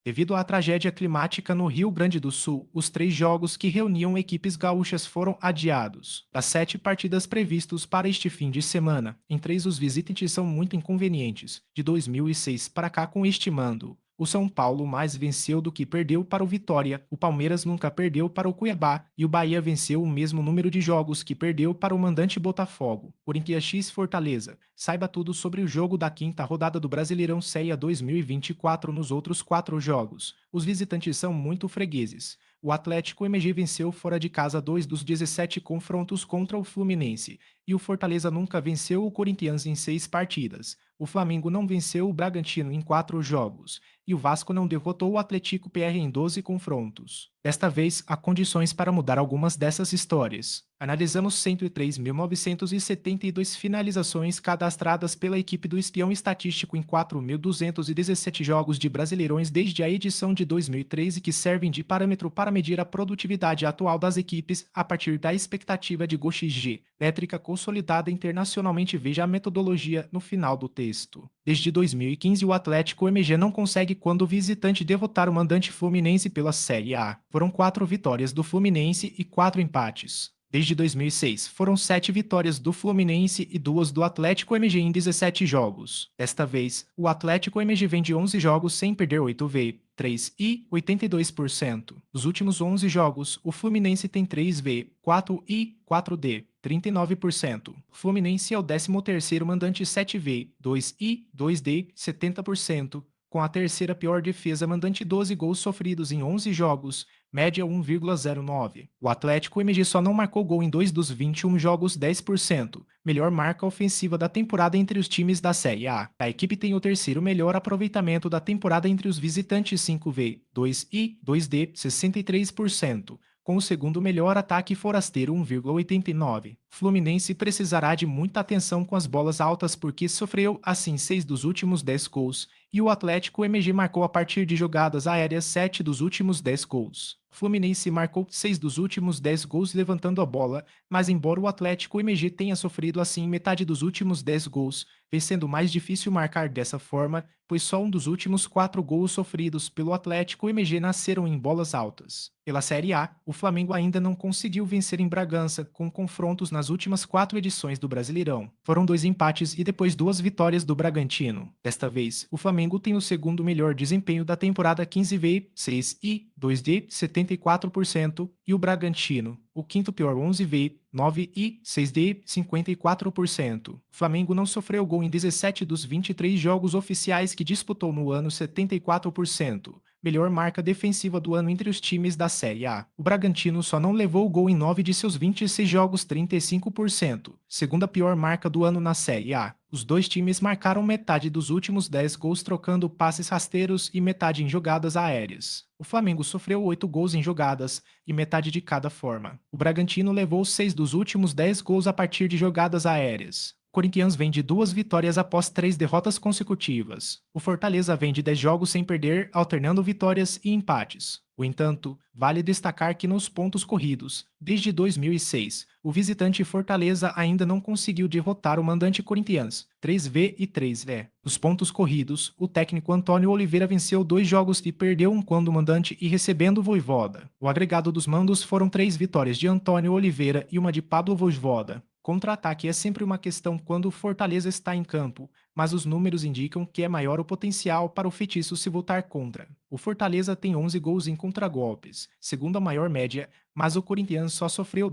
Devido à tragédia climática no Rio Grande do Sul, os 3 jogos que reuniam equipes gaúchas foram adiados. Das 7 partidas previstos para este fim de semana, em 3 os visitantes são muito inconvenientes, de 2006 para cá com este mando. O São Paulo mais venceu do que perdeu para o Vitória, o Palmeiras nunca perdeu para o Cuiabá e o Bahia venceu o mesmo número de jogos que perdeu para o mandante Botafogo. Corinthians X Fortaleza. Saiba tudo sobre o jogo da quinta rodada do Brasileirão Série A 2024 nos outros 4 jogos. Os visitantes são muito fregueses. O Atlético MG venceu fora de casa 2 dos 17 confrontos contra o Fluminense, e o Fortaleza nunca venceu o Corinthians em 6 partidas. O Flamengo não venceu o Bragantino em 4 jogos, e o Vasco não derrotou o Atlético PR em 12 confrontos. Desta vez, há condições para mudar algumas dessas histórias. Analisamos 103.972 finalizações cadastradas pela equipe do espião estatístico em 4.217 jogos de Brasileirões desde a edição de 2013, que servem de parâmetro para medir a produtividade atual das equipes a partir da expectativa de GOL-XG, métrica consolidada internacionalmente. Veja a metodologia no final do texto. Desde 2015, o Atlético MG não consegue quando visitante derrotar o mandante Fluminense pela Série A. Foram 4 vitórias do Fluminense e 4 empates. Desde 2006, foram 7 vitórias do Fluminense e 2 do Atlético MG em 17 jogos. Desta vez, o Atlético MG vem de 11 jogos sem perder 8 3 e 82%. Nos últimos 11 jogos, o Fluminense tem 3 4 e 4D, 39%. O Fluminense é o 13º mandante 7 2 e 2D, 70%. Com a terceira pior defesa mandante 12 gols sofridos em 11 jogos, média 1,09. O Atlético MG só não marcou gol em 2 dos 21 jogos, 10%. Melhor marca ofensiva da temporada entre os times da Série A. A equipe tem o terceiro melhor aproveitamento da temporada entre os visitantes 5 2 e 2D, 63%. Com o segundo melhor ataque forasteiro 1,89. Fluminense precisará de muita atenção com as bolas altas porque sofreu, assim, 6 dos últimos 10 gols, e o Atlético MG marcou a partir de jogadas aéreas 7 dos últimos 10 gols. Fluminense marcou 6 dos últimos 10 gols levantando a bola, mas embora o Atlético MG tenha sofrido assim metade dos últimos 10 gols, vem sendo mais difícil marcar dessa forma, pois só um dos últimos 4 gols sofridos pelo Atlético MG nasceram em bolas altas. Pela Série A, o Flamengo ainda não conseguiu vencer em Bragança, com confrontos nas últimas 4 edições do Brasileirão. Foram 2 empates e depois 2 vitórias do Bragantino. Desta vez, o Flamengo tem o segundo melhor desempenho da temporada 15 6 e 2D, 74%, e o Bragantino, o quinto pior 11 9 e 6D, 54%. O Flamengo não sofreu gol em 17 dos 23 jogos oficiais que disputou no ano, 74%. Melhor marca defensiva do ano entre os times da Série A. O Bragantino só não levou gol em 9 de seus 26 jogos, 35%. Segunda pior marca do ano na Série A. Os dois times marcaram metade dos últimos 10 gols trocando passes rasteiros e metade em jogadas aéreas. O Flamengo sofreu 8 gols em jogadas, e metade de cada forma. O Bragantino levou 6 dos últimos 10 gols a partir de jogadas aéreas. O Corinthians vem de 2 vitórias após 3 derrotas consecutivas. O Fortaleza vem de 10 jogos sem perder, alternando vitórias e empates. No entanto, vale destacar que nos pontos corridos, desde 2006, o visitante Fortaleza ainda não conseguiu derrotar o mandante Corinthians, 3 e 3 Nos pontos corridos, o técnico Antônio Oliveira venceu 2 jogos e perdeu um quando o mandante e recebendo o Vojvoda. O agregado dos mandos foram 3 vitórias de Antônio Oliveira e uma de Pablo Vojvoda. Contra-ataque é sempre uma questão quando o Fortaleza está em campo, mas os números indicam que é maior o potencial para o feitiço se voltar contra. O Fortaleza tem 11 gols em contragolpes, segunda maior média, mas o Corinthians só sofreu